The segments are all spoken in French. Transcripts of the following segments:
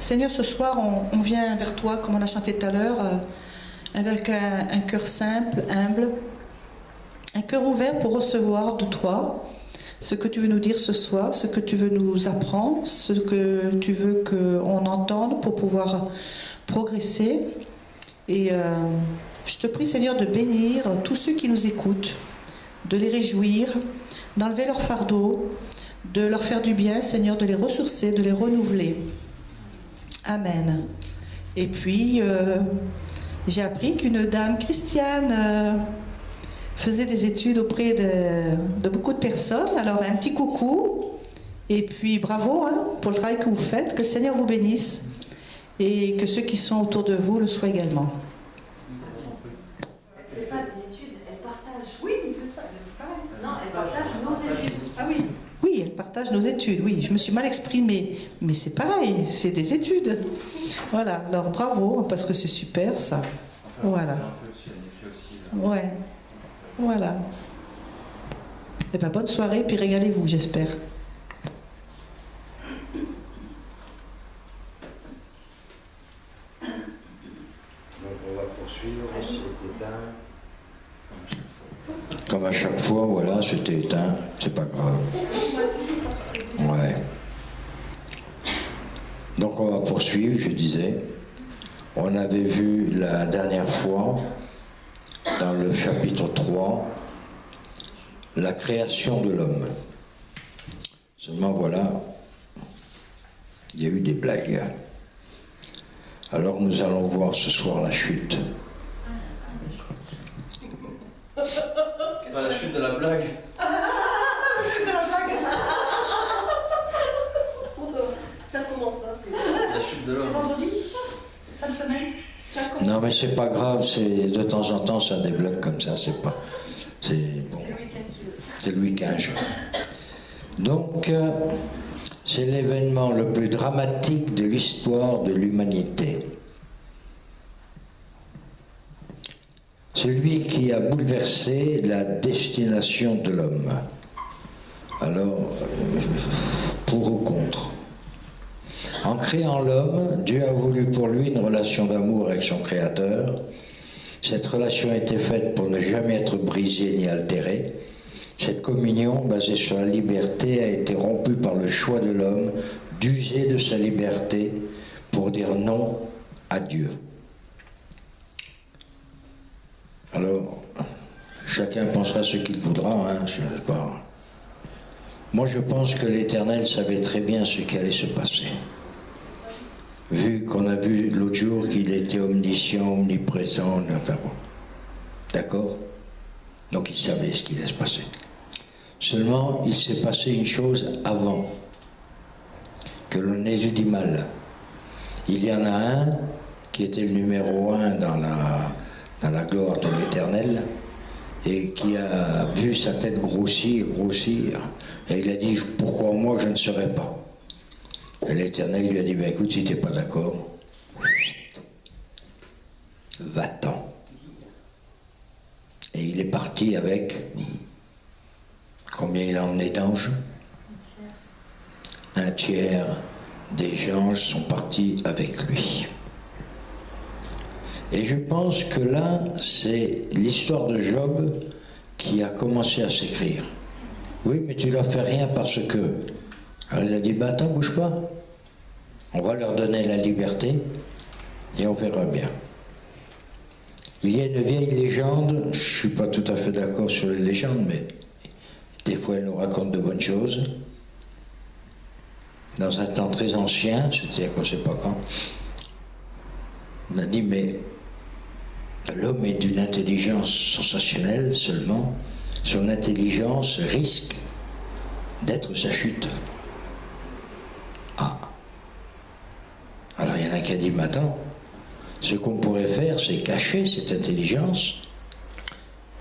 Seigneur, ce soir, on vient vers toi, comme on a chanté tout à l'heure, avec un cœur simple, humble, un cœur ouvert pour recevoir de toi ce que tu veux nous dire ce soir, ce que tu veux nous apprendre, ce que tu veux qu'on entende pour pouvoir progresser. Et je te prie, Seigneur, de bénir tous ceux qui nous écoutent, de les réjouir, d'enlever leur fardeau, de leur faire du bien, Seigneur, de les ressourcer, de les renouveler. Amen. Et puis, j'ai appris qu'une dame chrétienne faisait des études auprès de beaucoup de personnes. Alors, un petit coucou. Et puis, bravo pour le travail que vous faites. Que le Seigneur vous bénisse. Et que ceux qui sont autour de vous le soient également. Elle ne fait pas des études, elle partage. Oui, c'est ça, c'est pareil. Non, elle partage nos études. Ah oui. Oui, elle partage nos études, oui. Je me suis mal exprimée, mais c'est pareil, c'est des études. Voilà, alors bravo, parce que c'est super ça. Voilà. Ouais, voilà. Eh bien, bonne soirée, puis régalez-vous, j'espère. Donc on va poursuivre, c'est éteint. Comme à chaque fois, voilà, c'était éteint, c'est pas grave. Ouais. Donc on va poursuivre, je disais. On avait vu la dernière fois, dans le chapitre 3, la création de l'homme. Seulement voilà, il y a eu des blagues. Alors nous allons voir ce soir la chute. Dans la chute de la blague. La chute de la blague. Ça commence, hein, c'est... La chute de l'homme. C'est vendredi, fin de semaine. Ça commence. Non mais c'est pas grave, c'est de temps en temps ça débloque comme ça, c'est pas... C'est bon. C'est le week-end. Donc, c'est l'événement le plus dramatique de l'histoire de l'humanité. Celui qui a bouleversé la destination de l'homme. Alors, pour ou contre? En créant l'homme, Dieu a voulu pour lui une relation d'amour avec son Créateur. Cette relation a été faite pour ne jamais être brisée ni altérée. Cette communion, basée sur la liberté, a été rompue par le choix de l'homme d'user de sa liberté pour dire non à Dieu. Alors, chacun pensera ce qu'il voudra, hein, je sais pas. Moi, je pense que l'Éternel savait très bien ce qui allait se passer. Vu qu'on a vu l'autre jour qu'il était omniscient, omniprésent, enfin bon. D'accord? Donc il savait ce qui allait se passer. Seulement, il s'est passé une chose avant que l'on ait eu du mal. Il y en a un qui était le numéro 1 dans la gloire de l'Éternel et qui a vu sa tête grossir, et il a dit « Pourquoi moi je ne serai pas ?» Et l'Éternel lui a dit ben, « Écoute, si tu n'es pas d'accord, va-t'en. » Et il est parti avec... Combien il a emmené d'anges? Un tiers des anges sont partis avec lui. Et je pense que là, c'est l'histoire de Job qui a commencé à s'écrire. Oui, mais tu leur fais rien parce que... Alors il a dit, bah attends, bouge pas. On va leur donner la liberté et on verra bien. Il y a une vieille légende, je ne suis pas tout à fait d'accord sur les légendes, mais des fois elle nous raconte de bonnes choses. Dans un temps très ancien, c'est-à-dire qu'on ne sait pas quand, on a dit, mais l'homme est d'une intelligence sensationnelle seulement, son intelligence risque d'être sa chute. Ah. Alors il y en a qui a dit, mais attends, ce qu'on pourrait faire, c'est cacher cette intelligence.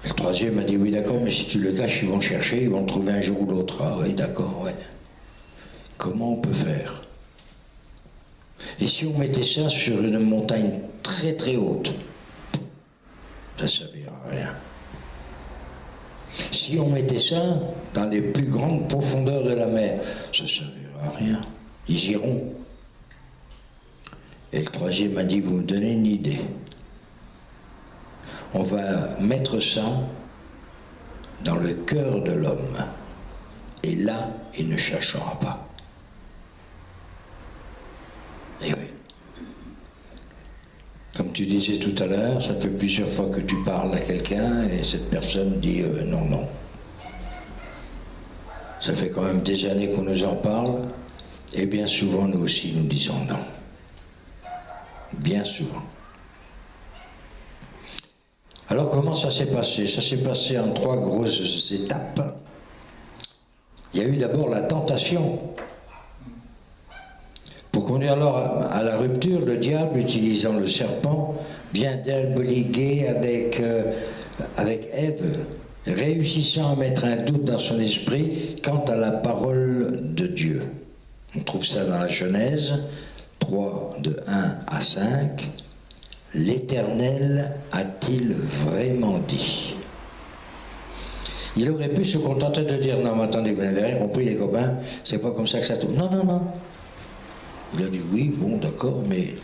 Et le troisième a dit, oui d'accord, mais si tu le caches, ils vont le chercher, ils vont le trouver un jour ou l'autre. Ah oui, d'accord, ouais. Comment on peut faire? Et si on mettait ça sur une montagne très très haute, ça ne servira à rien. Si on mettait ça dans les plus grandes profondeurs de la mer, ça ne servira à rien. Ils iront. Et le troisième a dit, vous me donnez une idée. On va mettre ça dans le cœur de l'homme. Et là, il ne cherchera pas. Et oui. Comme tu disais tout à l'heure, ça fait plusieurs fois que tu parles à quelqu'un et cette personne dit non, non. Ça fait quand même des années qu'on nous en parle et bien souvent nous aussi nous disons non. Bien souvent. Alors comment ça s'est passé? Ça s'est passé en 3 grosses étapes. Il y a eu d'abord la tentation. Pour conduire alors à la rupture, le diable, utilisant le serpent, vient d'alboliguer avec Ève, réussissant à mettre un doute dans son esprit quant à la parole de Dieu. On trouve ça dans la Genèse 3, de 1 à 5. L'Éternel a-t-il vraiment dit? Il aurait pu se contenter de dire non, mais attendez, vous n'avez rien compris, les copains, c'est pas comme ça que ça tourne. Non, non, non. Il a dit oui, bon, d'accord, mais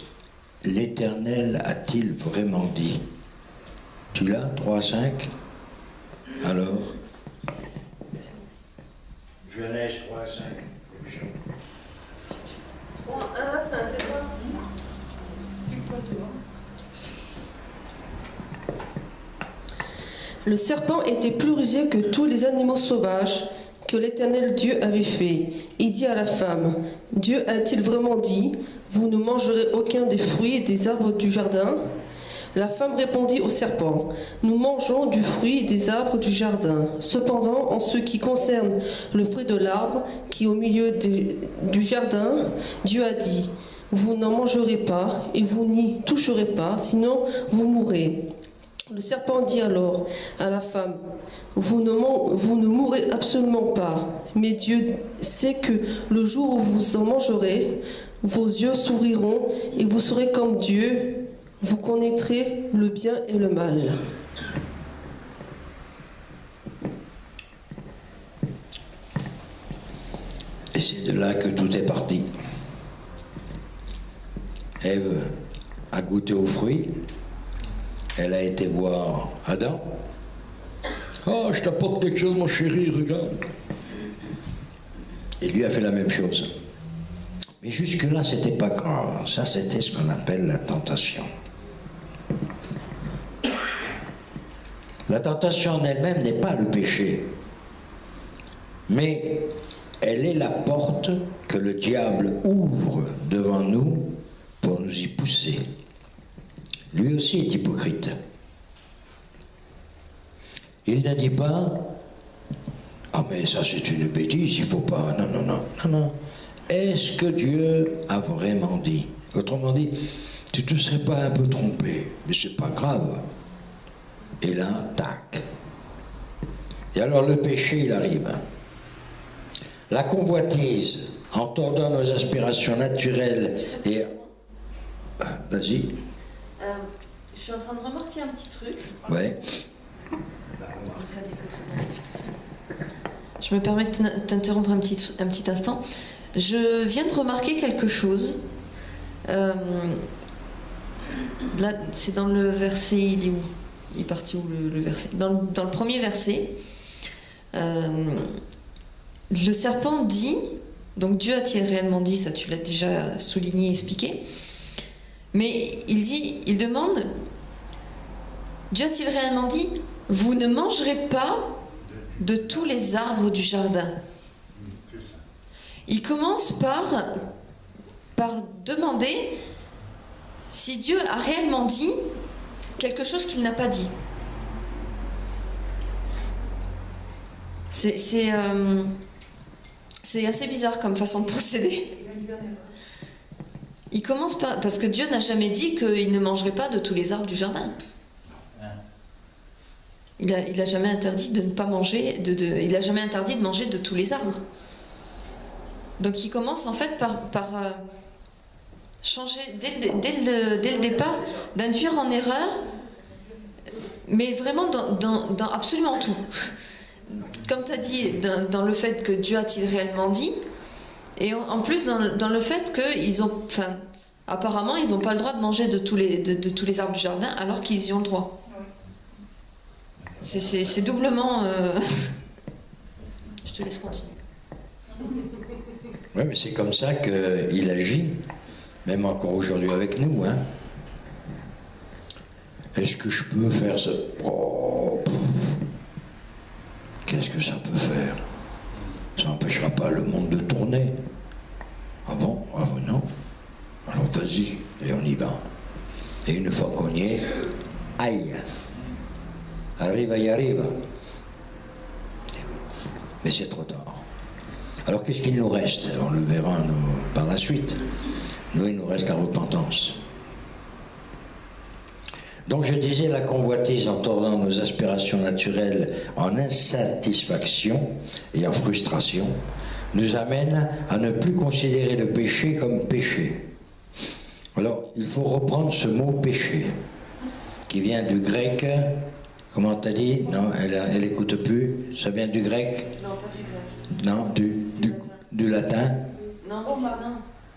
l'Éternel a-t-il vraiment dit? Tu l'as, 3 à 5? Alors? Genèse 3 à 5. 3, 1 à 5, c'est ça? Le serpent était plus rusé que tous les animaux sauvages que l'Éternel Dieu avait fait. Il dit à la femme, Dieu a-t-il vraiment dit, vous ne mangerez aucun des fruits des arbres du jardin? La femme répondit au serpent, nous mangeons du fruit des arbres du jardin. Cependant, en ce qui concerne le fruit de l'arbre qui est au milieu du jardin, Dieu a dit, vous n'en mangerez pas et vous n'y toucherez pas, sinon vous mourrez. Le serpent dit alors à la femme, vous ne mourrez absolument pas, mais Dieu sait que le jour où vous en mangerez, vos yeux s'ouvriront et vous serez comme Dieu, vous connaîtrez le bien et le mal. Et c'est de là que tout est parti. Ève a goûté aux fruits. Elle a été voir Adam. Oh, je t'apporte quelque chose, mon chéri, regarde. Et lui a fait la même chose. Mais jusque-là, c'était pas grave. Ça, c'était ce qu'on appelle la tentation. La tentation en elle-même n'est pas le péché. Mais elle est la porte que le diable ouvre devant nous pour nous y pousser. Lui aussi est hypocrite. Il ne dit pas « Ah mais ça c'est une bêtise, il ne faut pas... » Non, non, non, non, non. Est-ce que Dieu a vraiment dit? Autrement dit, tu ne te serais pas un peu trompé, mais c'est pas grave. Et là, tac. Et alors le péché, il arrive. La convoitise, en tordant nos aspirations naturelles et... Vas-y. Je suis en train de remarquer un petit truc. Ouais. Ça, les autres, ils en profitent aussi. Je me permets de t'interrompre un petit instant. Je viens de remarquer quelque chose. Là, c'est dans le verset, il est où? Il est parti où le verset? Dans le premier verset, le serpent dit, donc Dieu a-t-il réellement dit, ça tu l'as déjà souligné et expliqué, mais il demande, Dieu a-t-il réellement dit, vous ne mangerez pas de tous les arbres du jardin? Il commence par demander si Dieu a réellement dit quelque chose qu'il n'a pas dit. C'est assez bizarre comme façon de procéder. Il commence parce que Dieu n'a jamais dit qu'il ne mangerait pas de tous les arbres du jardin. Il a jamais interdit de ne pas manger, il a jamais interdit de manger de tous les arbres. Donc il commence en fait par changer dès le départ, d'induire en erreur, mais vraiment dans absolument tout. Comme tu as dit, dans le fait que Dieu a-t-il réellement dit, et en plus dans le fait qu'ils ont... Enfin, Apparemment, ils n'ont pas le droit de manger de tous les arbres du jardin alors qu'ils y ont le droit. C'est doublement... Je te laisse continuer. Oui, mais c'est comme ça qu'il agit, même encore aujourd'hui avec nous. Hein. Est-ce que je peux faire ça? Oh, qu'est-ce que ça peut faire? Ça n'empêchera pas le monde de tourner. Ah bon? Ah non? Alors vas-y, et on y va. Et une fois qu'on y est, aïe! Arriva y arriva. Mais c'est trop tard. Alors qu'est-ce qu'il nous reste? On le verra par la suite. Nous, il nous reste la repentance. Donc je disais, la convoitise en tordant nos aspirations naturelles en insatisfaction et en frustration nous amène à ne plus considérer le péché comme péché. Alors il faut reprendre ce mot péché qui vient du grec. Comment t'as dit? Non, elle écoute plus. Ça vient du grec? Non, pas du grec. Non, du latin. Non,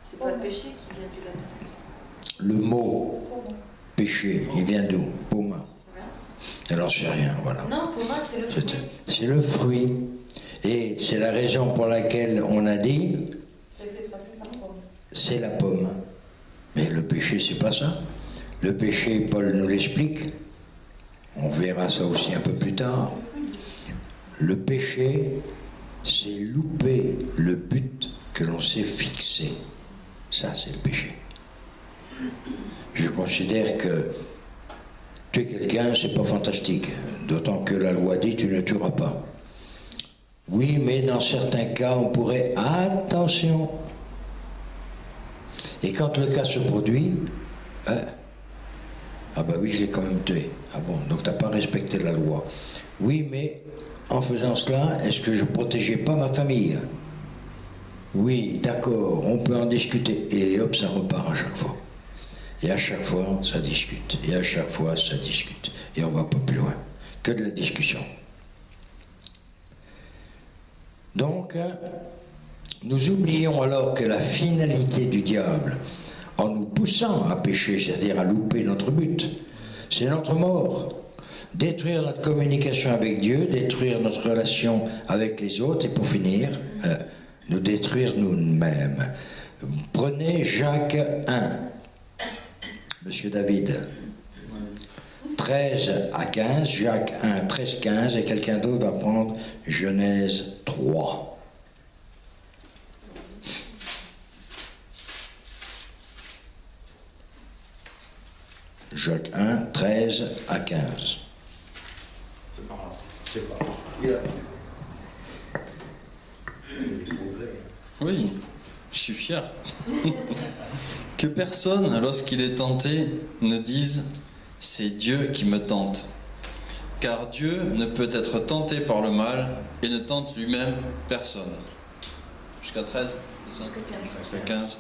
c'est pas le péché qui vient du latin. Le mot péché, il vient d'où? Poma. Elle n'en sait rien, voilà. Non, poma, c'est le fruit. C'est le fruit. Et c'est la raison pour laquelle on a dit c'est la pomme. Mais le péché, c'est pas ça. Le péché, Paul nous l'explique. On verra ça aussi un peu plus tard. Le péché, c'est louper le but que l'on s'est fixé. Ça, c'est le péché. Je considère que tuer quelqu'un, c'est pas fantastique. D'autant que la loi dit tu ne tueras pas. Oui, mais dans certains cas, on pourrait... Attention! Et quand le cas se produit, ah bah oui, je l'ai quand même tué. Ah bon, donc t'as pas respecté la loi. Oui, mais en faisant cela, est-ce que je protégeais pas ma famille? Oui, d'accord, on peut en discuter. Et hop, ça repart à chaque fois. Et à chaque fois, ça discute. Et à chaque fois, ça discute. Et on va pas plus loin. Que de la discussion. Donc, nous oublions alors que la finalité du diable, en nous poussant à pécher, c'est-à-dire à louper notre but, c'est notre mort. Détruire notre communication avec Dieu, détruire notre relation avec les autres, et pour finir, nous détruire nous-mêmes. Prenez Jacques 1, Monsieur David, 13 à 15, Jacques 1, 13, 15, et quelqu'un d'autre va prendre Genèse 3. Jacques 1, 13 à 15. C'est pas grave. C'est pas grave. Oui, je suis fier. Que personne, lorsqu'il est tenté, ne dise « c'est Dieu qui me tente ». Car Dieu ne peut être tenté par le mal et ne tente lui-même personne. Jusqu'à 13, c'est ça? Jusqu'à 15.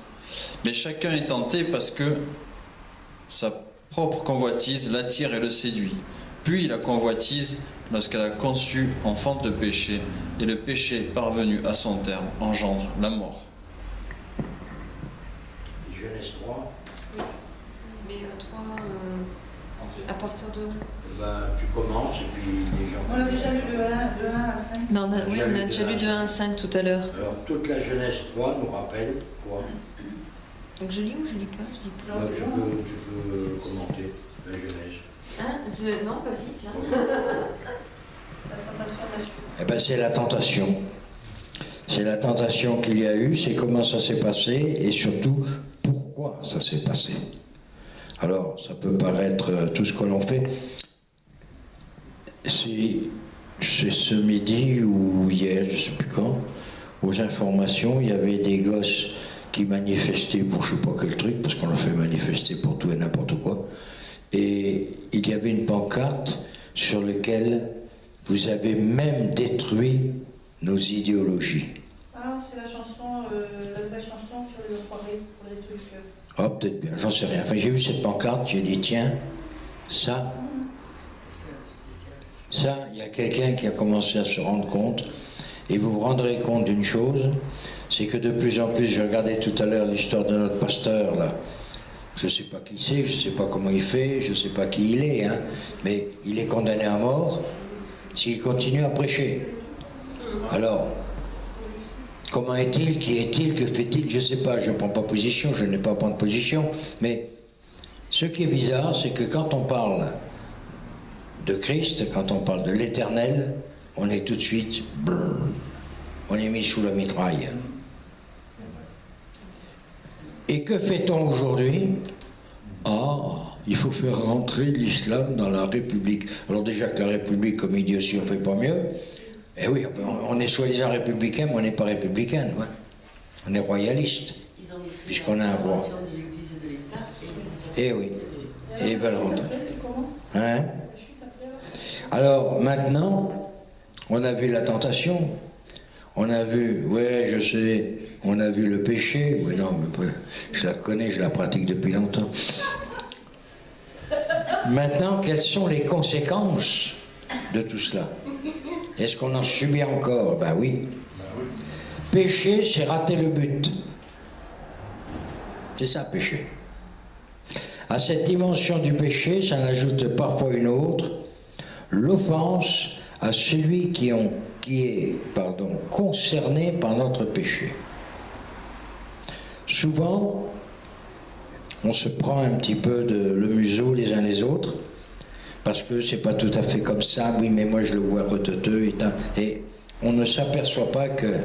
Mais chacun est tenté parce que sa propre convoitise l'attire et le séduit. Puis la convoitise, lorsqu'elle a conçu, enfante le péché, et le péché, parvenu à son terme, engendre la mort. Genèse 3. Mais toi, à partir de où? Ben, tu commences et puis les gens... On a déjà lu de 1 à 5. Ben, on a déjà lu de 1 à 5 tout à l'heure. Alors, toute la Genèse 3 nous rappelle quoi? Donc je lis ou je lis pas? Je lis pas. Tu peux commenter la Genèse. Hein? Non, vas-y, tiens. Eh ben, c'est la tentation. C'est la tentation qu'il y a eu, c'est comment ça s'est passé et surtout pourquoi ça s'est passé. Alors, ça peut paraître tout ce que l'on fait. C'est ce midi ou hier, je ne sais plus quand, aux informations, il y avait des gosses qui manifestaient pour je ne sais pas quel truc, parce qu'on leur fait manifester pour tout et n'importe quoi. Et il y avait une pancarte sur laquelle vous avez même détruit nos idéologies. Ah, c'est la chanson, la vraie chanson sur le progrès pour les trucs. Oh, peut-être bien, j'en sais rien. Enfin, j'ai vu cette pancarte, j'ai dit, tiens, ça, il y a quelqu'un qui a commencé à se rendre compte. Et vous vous rendrez compte d'une chose, c'est que de plus en plus, je regardais tout à l'heure l'histoire de notre pasteur, là, Je ne sais pas qui c'est, je ne sais pas comment il fait, je ne sais pas qui il est, hein, mais il est condamné à mort s'il continue à prêcher. Alors, comment est-il, qui est-il, que fait-il, je ne sais pas, je ne prends pas position, je n'ai pas à prendre position, mais ce qui est bizarre, c'est que quand on parle de Christ, quand on parle de l'Éternel, on est tout de suite, brrr, on est mis sous la mitraille. Et que fait-on aujourd'hui? Ah, il faut faire rentrer l'islam dans la République. Alors déjà que la République, comme il dit aussi, on ne fait pas mieux. Eh oui, on est soi-disant républicain, mais on n'est pas républicain. Ouais. On est royaliste, puisqu'on a un roi. Eh oui, et ils veulent rentrer. Hein? Alors maintenant, on a vu la tentation. On a vu, ouais, je sais, on a vu le péché. Oui, non, mais je la connais, je la pratique depuis longtemps. Maintenant, quelles sont les conséquences de tout cela? Est-ce qu'on en subit encore? Ben oui. Pécher, c'est rater le but. C'est ça, péché. À cette dimension du péché, ça en ajoute parfois une autre, l'offense à celui qui est concerné par notre péché. Souvent, on se prend un petit peu le museau les uns les autres, parce que c'est pas tout à fait comme ça, oui, mais moi je le vois reteteux, et on ne s'aperçoit pas que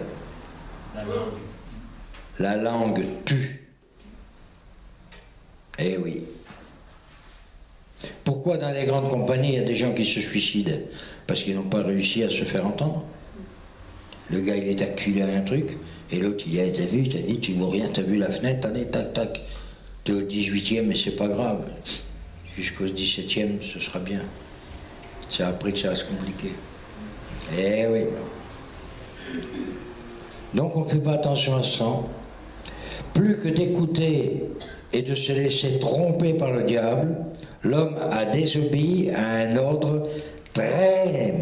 la langue tue. Eh oui. Pourquoi dans les grandes compagnies, il y a des gens qui se suicident? Parce qu'ils n'ont pas réussi à se faire entendre. Le gars, il est acculé à un truc, et l'autre, il dit, t'as vu, tu vois rien, t'as vu la fenêtre, allez, tac, tac. T'es au 18e, mais c'est pas grave. Jusqu'au 17e, ce sera bien. C'est après que ça va se compliquer. Eh oui. Donc on ne fait pas attention à ça. Plus que d'écouter et de se laisser tromper par le diable, l'homme a désobéi à un ordre très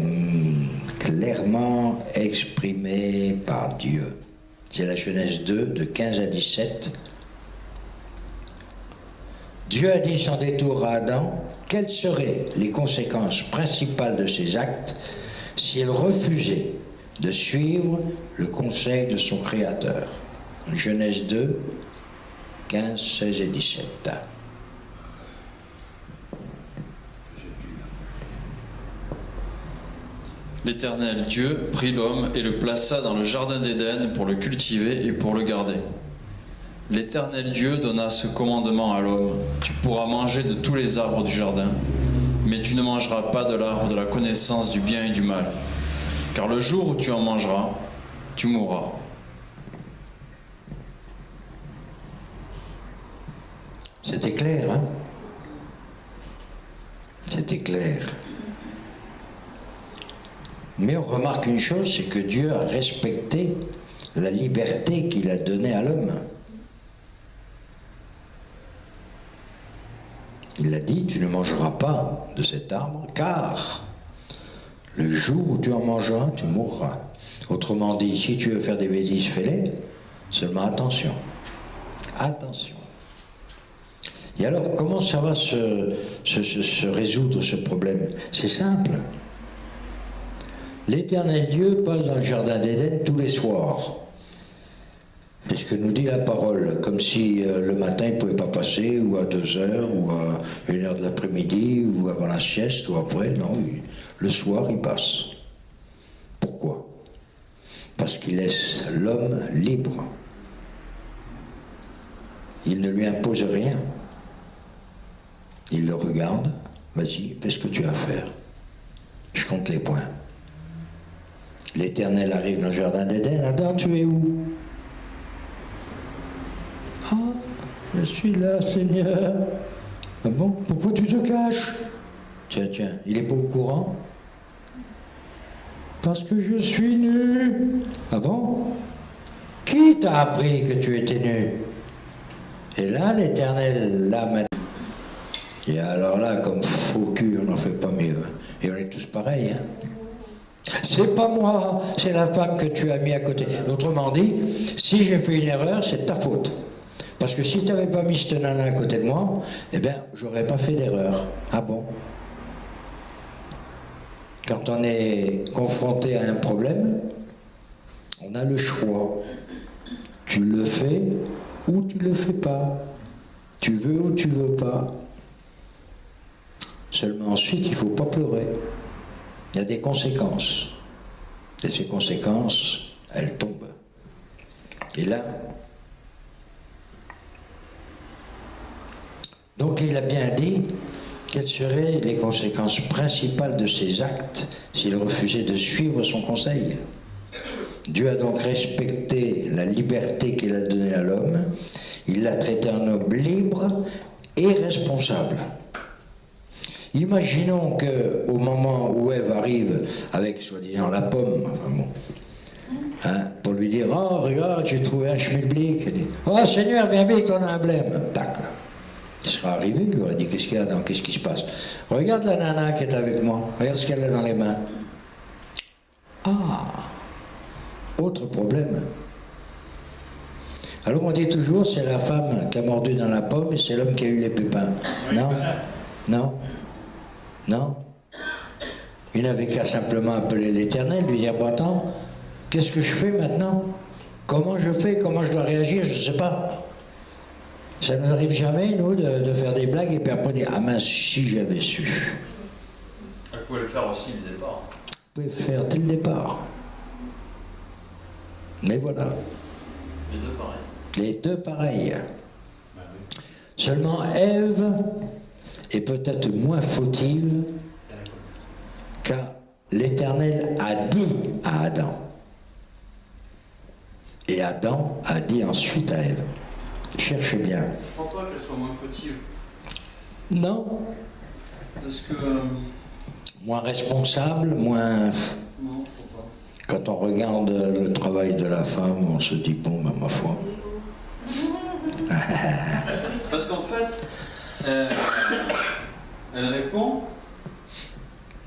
clairement exprimé par Dieu. C'est la Genèse 2, de 15 à 17. Dieu a dit sans détour à Adam quelles seraient les conséquences principales de ses actes s'il refusait de suivre le conseil de son Créateur. Genèse 2, 15, 16 et 17. L'Éternel Dieu prit l'homme et le plaça dans le jardin d'Éden pour le cultiver et pour le garder. L'Éternel Dieu donna ce commandement à l'homme: tu pourras manger de tous les arbres du jardin, mais tu ne mangeras pas de l'arbre de la connaissance du bien et du mal, car le jour où tu en mangeras, tu mourras. C'était clair, hein? C'était clair. Mais on remarque une chose, c'est que Dieu a respecté la liberté qu'il a donnée à l'homme. Il a dit, tu ne mangeras pas de cet arbre, car le jour où tu en mangeras, tu mourras. Autrement dit, si tu veux faire des bêtises, fais-les, seulement attention. Attention. Et alors, comment ça va se résoudre ce problème? C'est simple. L'Éternel Dieu passe dans le jardin d'Éden tous les soirs. C'est ce que nous dit la parole, comme si le matin il ne pouvait pas passer, ou à 2 heures, ou à 1 heure de l'après-midi, ou avant la sieste, ou après. Non, le soir il passe. Pourquoi? Parce qu'il laisse l'homme libre. Il ne lui impose rien. Il le regarde, vas-y, fais ce que tu as à faire. Je compte les points. L'Éternel arrive dans le jardin d'Éden. Adam, tu es où? Ah, je suis là, Seigneur. Ah bon? Pourquoi tu te caches? Tiens, il est pas au courant? Parce que je suis nu. Ah bon? Qui t'a appris que tu étais nu? Et là, l'Éternel, là maintenant. Et alors là, comme faux cul, on n'en fait pas mieux. Et on est tous pareils, hein? C'est pas moi, c'est la femme que tu as mis à côté. Autrement dit, si j'ai fait une erreur, c'est de ta faute. Parce que si tu n'avais pas mis cette nana à côté de moi, eh bien, j'aurais pas fait d'erreur. Ah bon? Quand on est confronté à un problème, on a le choix. Tu le fais ou tu le fais pas. Tu veux ou tu veux pas. Seulement ensuite, il ne faut pas pleurer. Il y a des conséquences. Et ces conséquences, elles tombent. Et là, donc il a bien dit quelles seraient les conséquences principales de ses actes s'il refusait de suivre son conseil. Dieu a donc respecté la liberté qu'il a donnée à l'homme. Il l'a traité en homme libre et responsable. Imaginons qu'au moment où Ève arrive avec, soi-disant, la pomme, enfin bon, hein, pour lui dire « Oh, regarde, j'ai trouvé un schmilblick. » Elle dit « Oh, Seigneur, viens vite, on a un blême. » Tac. Il sera arrivé, il lui aurait dit « Qu'est-ce qu'il y a dans, qu'est-ce qui se passe? Regarde la nana qui est avec moi. Regarde ce qu'elle a dans les mains. » Ah, autre problème. Alors on dit toujours c'est la femme qui a mordu dans la pomme et c'est l'homme qui a eu les pépins. Non, non, non. Il n'avait qu'à simplement appeler l'Éternel, lui dire bon attends, qu'est-ce que je fais maintenant? Comment je fais? Comment je dois réagir? Je ne sais pas. Ça ne nous arrive jamais, nous, de faire des blagues et puis après dire ah mince, si j'avais su. Elle pouvait le faire aussi dès le départ. Vous pouvez le faire dès le départ. Mais voilà. Les deux pareils. Les deux pareils. Seulement Ève est peut-être moins fautive car l'Éternel a dit à Adam. Et Adam a dit ensuite à Ève. Cherchez bien. Je crois pas qu'elle soit moins fautive. Non. Parce que... Moins responsable, moins... Non, je crois pas. Quand on regarde le travail de la femme, on se dit bon, ben, ma foi. Parce qu'en fait, elle répond...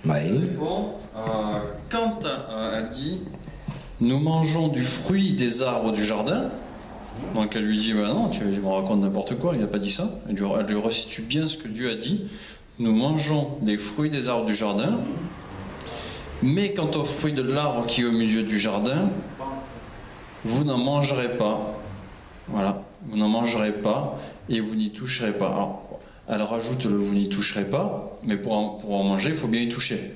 Oui. Elle répond quand elle dit « Nous mangeons du fruit des arbres du jardin », donc elle lui dit « Ben non, tu me racontes n'importe quoi, il n'a pas dit ça ». Elle lui restitue bien ce que Dieu a dit. « Nous mangeons des fruits des arbres du jardin, mais quant au fruit de l'arbre qui est au milieu du jardin, vous n'en mangerez pas. » Voilà, vous n'en mangerez pas et vous n'y toucherez pas. Alors, elle rajoute le « vous n'y toucherez pas », mais pour en manger, il faut bien y toucher.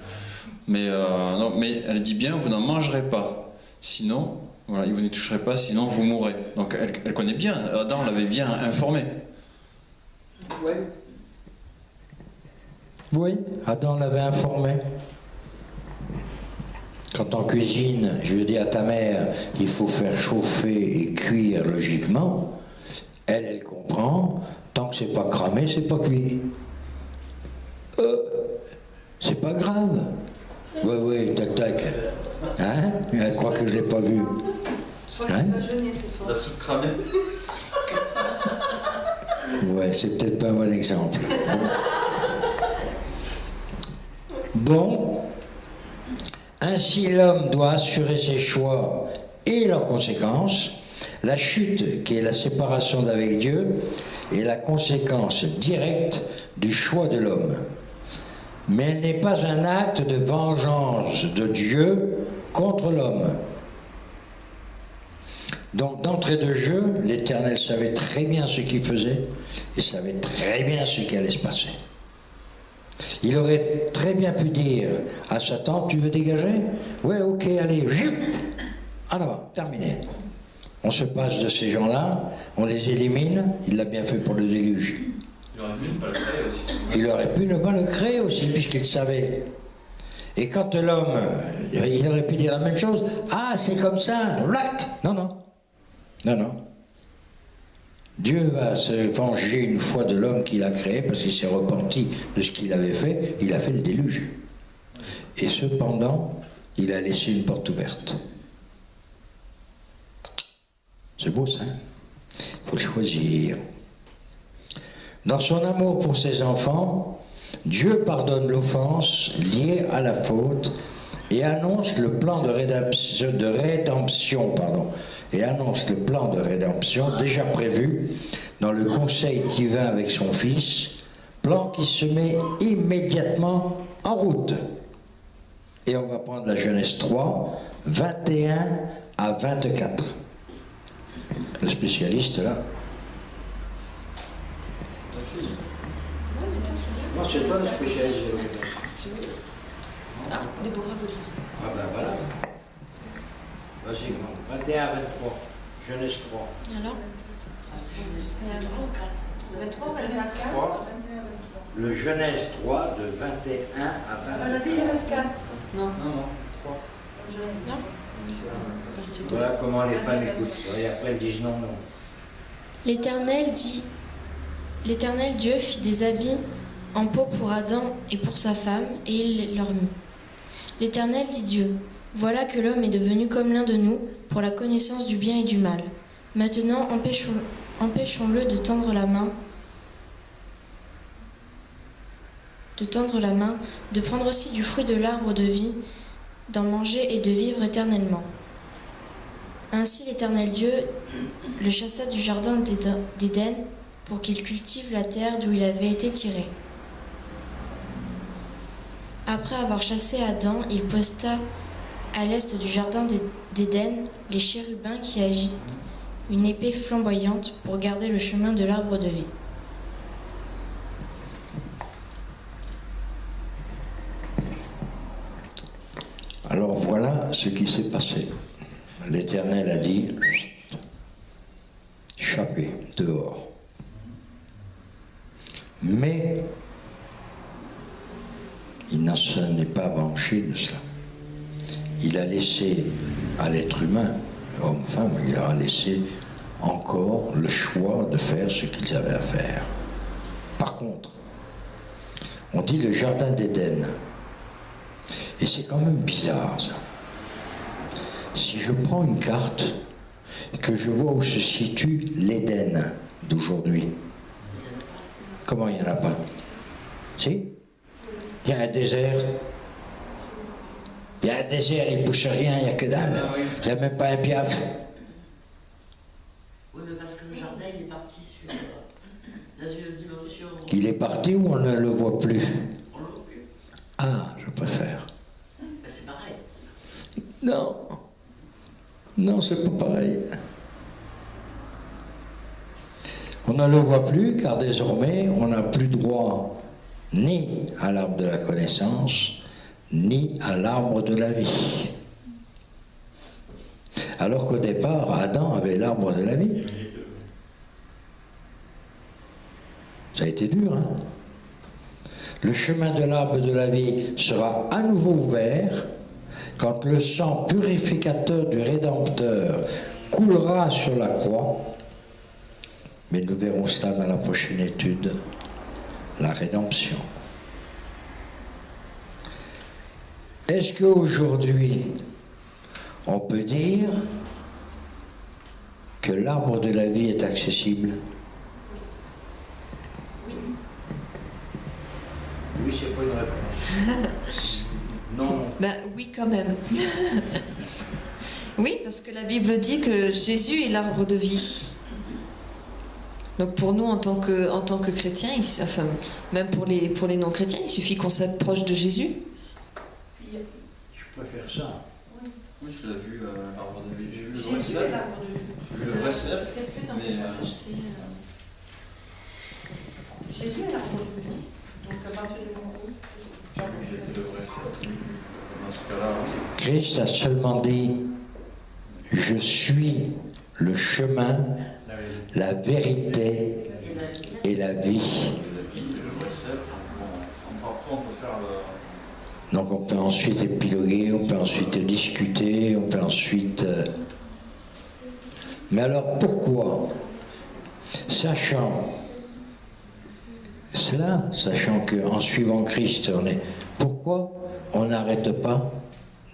Mais, non, mais elle dit bien « vous n'en mangerez pas ». Sinon, voilà, vous n'y toucherez pas, sinon vous mourrez. Donc elle connaît bien, Adam l'avait bien informé. Oui. Oui, Adam l'avait informé. Quand on cuisine, je dis à ta mère, il faut faire chauffer et cuire logiquement. Elle comprend. Tant que c'est pas cramé, c'est pas cuit. C'est pas grave. Oui, oui, tac, tac. Hein? Elle croit que je l'ai pas vu. Hein? La soupe cramée. Ouais, c'est peut-être pas un bon exemple. Bon. Ainsi, l'homme doit assurer ses choix et leurs conséquences. La chute, qui est la séparation d'avec Dieu, est la conséquence directe du choix de l'homme. Mais elle n'est pas un acte de vengeance de Dieu contre l'homme. Donc, d'entrée de jeu, l'Éternel savait très bien ce qu'il faisait et savait très bien ce qui allait se passer. Il aurait très bien pu dire à Satan, tu veux dégager? Ouais, ok, allez, en avant, terminé. On se passe de ces gens-là, on les élimine, il l'a bien fait pour le déluge. Il aurait pu ne pas le créer aussi. Il aurait pu ne pas le créer aussi, puisqu'il savait. Et quand l'homme, il aurait pu dire la même chose, ah, c'est comme ça, non, non, non, non. Dieu va se venger une fois de l'homme qu'il a créé, parce qu'il s'est repenti de ce qu'il avait fait, il a fait le déluge. Et cependant, il a laissé une porte ouverte. C'est beau ça, il faut le choisir. Dans son amour pour ses enfants, Dieu pardonne l'offense liée à la faute et annonce le plan de rédemption, et annonce le plan de rédemption déjà prévu dans le conseil divin avec son Fils, plan qui se met immédiatement en route. Et on va prendre la Genèse 3, 21 à 24. Le spécialiste là. Non, mais toi, c'est bien. Non, c'est toi le spécialiste. Ah, Déborah veut lire. Ah ben voilà. Vas-y, 21 à 23. Genèse 3. Alors 23, 3. Le Genèse 3 de 21 à 23. On a dit Genèse 4. Non. Non, 3. Non. Voilà comment les femmes écoutent. Et après elles disent non, non. L'Éternel Dieu fit des habits en peau pour Adam et pour sa femme, et il leur mit. L'Éternel dit Dieu, voilà que l'homme est devenu comme l'un de nous pour la connaissance du bien et du mal. Maintenant, empêchons-le de tendre la main, de prendre aussi du fruit de l'arbre de vie, d'en manger et de vivre éternellement. Ainsi l'Éternel Dieu le chassa du jardin d'Éden pour qu'il cultive la terre d'où il avait été tiré. Après avoir chassé Adam, il posta à l'est du jardin d'Éden les chérubins qui agitent une épée flamboyante pour garder le chemin de l'arbre de vie. Alors voilà ce qui s'est passé. L'Éternel a dit, chappez, dehors. Mais il ne s'en est pas branché de cela. Il a laissé à l'être humain, homme-femme, il leur a laissé encore le choix de faire ce qu'ils avaient à faire. Par contre, on dit le jardin d'Éden. Et c'est quand même bizarre, ça. Si je prends une carte et que je vois où se situe l'Éden d'aujourd'hui, comment il n'y en a pas? Si? Il y a un désert. Il y a un désert, il ne pousse rien, il n'y a que dalle. Il n'y a même pas un piaf. Oui, mais parce que le jardin, il est parti dans une dimension... Il est parti ou on ne le voit plus? On le voit plus. Ah, je préfère. Ben, c'est pareil. Non. Non, c'est pas pareil. On ne le voit plus car désormais, on n'a plus droit ni à l'arbre de la connaissance, ni à l'arbre de la vie. Alors qu'au départ, Adam avait l'arbre de la vie. Ça a été dur, hein? Le chemin de l'arbre de la vie sera à nouveau ouvert quand le sang purificateur du Rédempteur coulera sur la croix. Mais nous verrons cela dans la prochaine étude, la rédemption. Est-ce qu'aujourd'hui, on peut dire que l'arbre de la vie est accessible? Oui. Oui, c'est pas une réponse. Non. Ben oui, quand même. Oui, parce que la Bible dit que Jésus est l'arbre de vie. Donc pour nous, en tant que chrétiens, enfin, même pour les non-chrétiens, il suffit qu'on s'approche de Jésus. Je préfère ça. Oui, je l'ai vu, l'arbre de vie. J'ai vu le Jésus vrai est cep. l'arbre de vie. J'ai vu le vrai cep. Je sais plus dans mais, quel passage c'est. Jésus est l'arbre de vie. Donc ça part du moment où Il était le vrai cep. Dans ce cas-là, oui. Christ a seulement dit, je suis le chemin, la vérité et la vie. Le vrai cep, après on peut faire le... Donc on peut ensuite épiloguer, on peut ensuite discuter, on peut ensuite... Mais alors pourquoi, sachant cela, sachant qu'en suivant Christ, pourquoi on n'arrête pas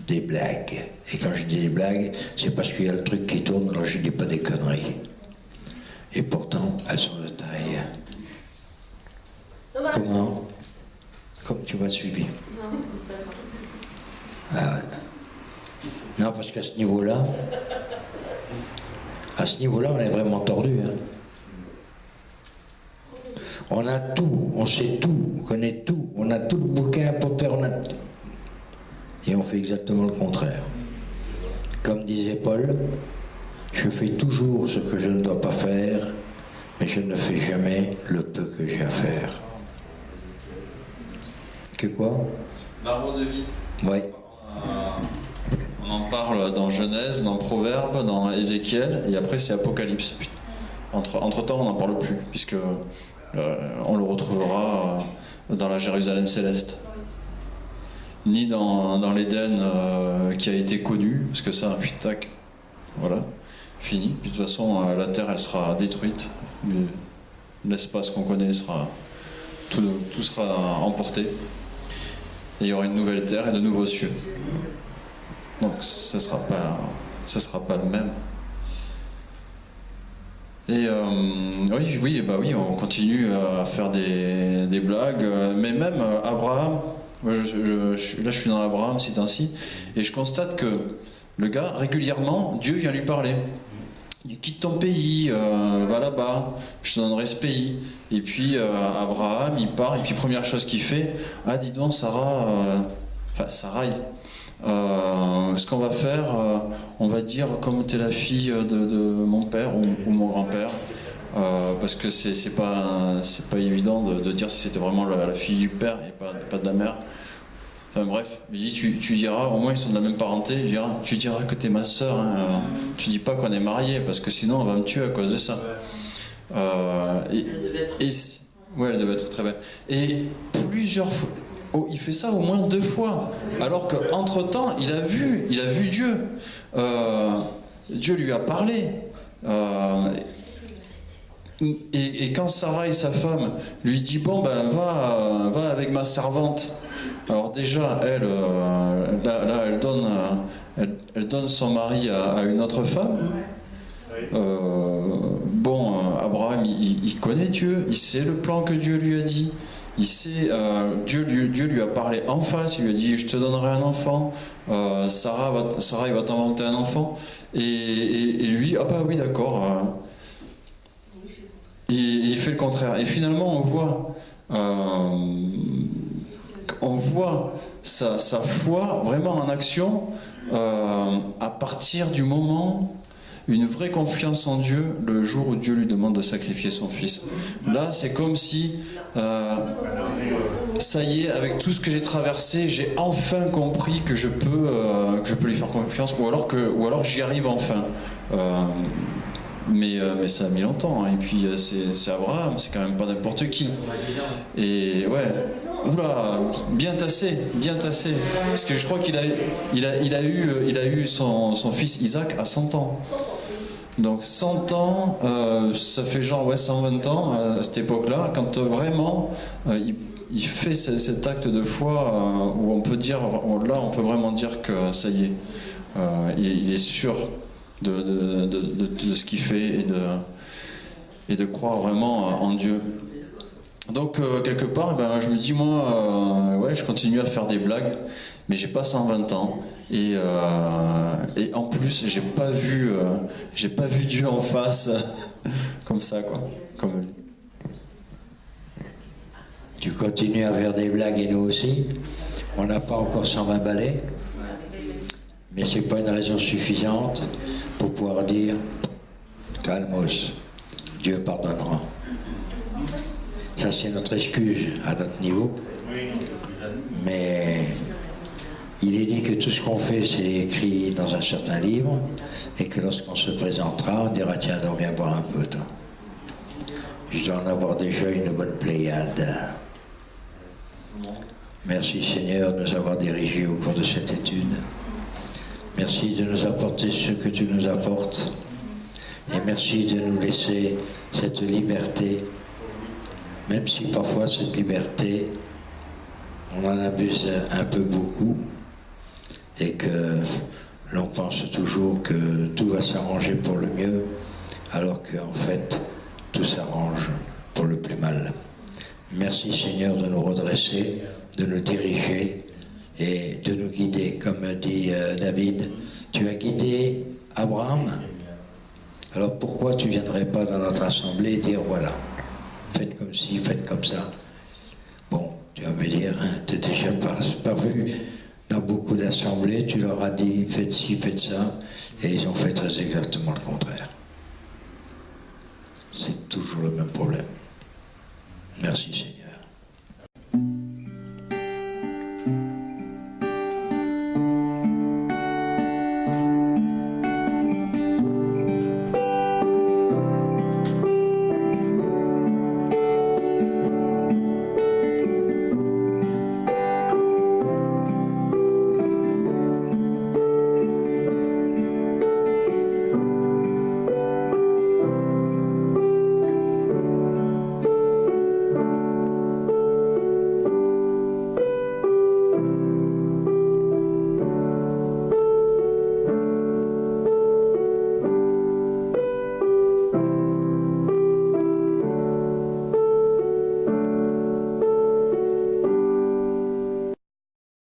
des blagues? Et quand je dis des blagues, c'est parce qu'il y a le truc qui tourne, alors je ne dis pas des conneries. Et pourtant, elles sont de taille. Comment? Comme tu m'as suivi. Ah ouais. Non, parce qu'à ce niveau-là, on est vraiment tordu. Hein. On a tout, on sait tout, on connaît tout, on a tout le bouquin pour faire, et on fait exactement le contraire. Comme disait Paul, je fais toujours ce que je ne dois pas faire, mais je ne fais jamais le peu que j'ai à faire. Que quoi? L'arbre de vie. Oui. On en parle dans Genèse, dans Proverbes, dans Ézéchiel, et après c'est Apocalypse. Entre-temps, on n'en parle plus, puisque on le retrouvera dans la Jérusalem céleste. Ni dans l'Éden qui a été connu, parce que ça, puis tac, voilà, fini. Puis de toute façon, la terre, elle sera détruite. L'espace qu'on connaît sera... Tout sera emporté. Et il y aura une nouvelle terre et de nouveaux cieux. Donc ça sera pas le même. Et oui, on continue à faire des blagues. Mais même Abraham, là je suis dans Abraham ces temps-ci, et je constate que le gars, régulièrement, Dieu vient lui parler. Il dit, quitte ton pays, va là-bas, je te donnerai ce pays. Et puis Abraham, il part, et puis première chose qu'il fait, ah dis donc Sarai, ce qu'on va faire, on va dire comme tu es la fille de mon père ou mon grand-père, parce que c'est pas évident de dire si c'était vraiment la fille du père et pas de la mère. Enfin bref, il dit tu diras, au moins ils sont de la même parenté, tu diras que t'es ma sœur, hein, tu dis pas qu'on est mariés, parce que sinon on va me tuer à cause de ça. Elle devait être très belle. Et plusieurs fois, il fait ça au moins 2 fois, alors qu'entre-temps il a vu Dieu. Dieu lui a parlé. Et quand Sarai, sa femme, lui dit bon ben va avec ma servante. Alors déjà elle donne son mari à une autre femme. Abraham il connaît Dieu, il sait le plan que Dieu lui a dit. Il sait, Dieu lui a parlé en face, il lui a dit je te donnerai un enfant, Sarah il va t'inventer un enfant, et lui ah bah oui d'accord, il fait le contraire, et finalement on voit sa foi vraiment en action à partir du moment, une vraie confiance en Dieu, le jour où Dieu lui demande de sacrifier son fils. Là, c'est comme si, ça y est, avec tout ce que j'ai traversé, j'ai enfin compris que je peux lui faire confiance, ou alors j'y arrive enfin. Mais ça a mis longtemps, hein. Et puis c'est Abraham, c'est quand même pas n'importe qui. Et ouais, oula, bien tassé, parce que je crois qu'il a eu son fils Isaac à 100 ans. Donc 100 ans, ça fait genre 120 ans à cette époque-là, quand vraiment il fait cet acte de foi où on peut dire, là on peut vraiment dire que ça y est, il est sûr de ce qu'il fait et de croire vraiment en Dieu. Donc quelque part, je me dis moi, je continue à faire des blagues, mais j'ai pas 120 ans et en plus j'ai pas vu Dieu en face comme ça quoi, comme lui. Tu continues à faire des blagues et nous aussi. On n'a pas encore 120 balais, mais c'est pas une raison suffisante pour pouvoir dire calmos, Dieu pardonnera. Ça c'est notre excuse à notre niveau, mais il est dit que tout ce qu'on fait c'est écrit dans un certain livre et que lorsqu'on se présentera on dira tiens donc viens boire un peu toi. Je dois en avoir déjà une bonne pléiade. Merci Seigneur de nous avoir dirigés au cours de cette étude. Merci de nous apporter ce que tu nous apportes. Et merci de nous laisser cette liberté, même si parfois cette liberté, on en abuse un peu beaucoup et que l'on pense toujours que tout va s'arranger pour le mieux, alors qu'en fait, tout s'arrange pour le plus mal. Merci Seigneur de nous redresser, de nous diriger et de nous guider. Comme dit David, tu as guidé Abraham, alors pourquoi tu ne viendrais pas dans notre assemblée et dire voilà, faites comme ci, faites comme ça. Bon, tu vas me dire, hein, tu n'as déjà pas vu dans beaucoup d'assemblées, tu leur as dit faites ci, faites ça, et ils ont fait très exactement le contraire. C'est toujours le même problème. Merci Seigneur.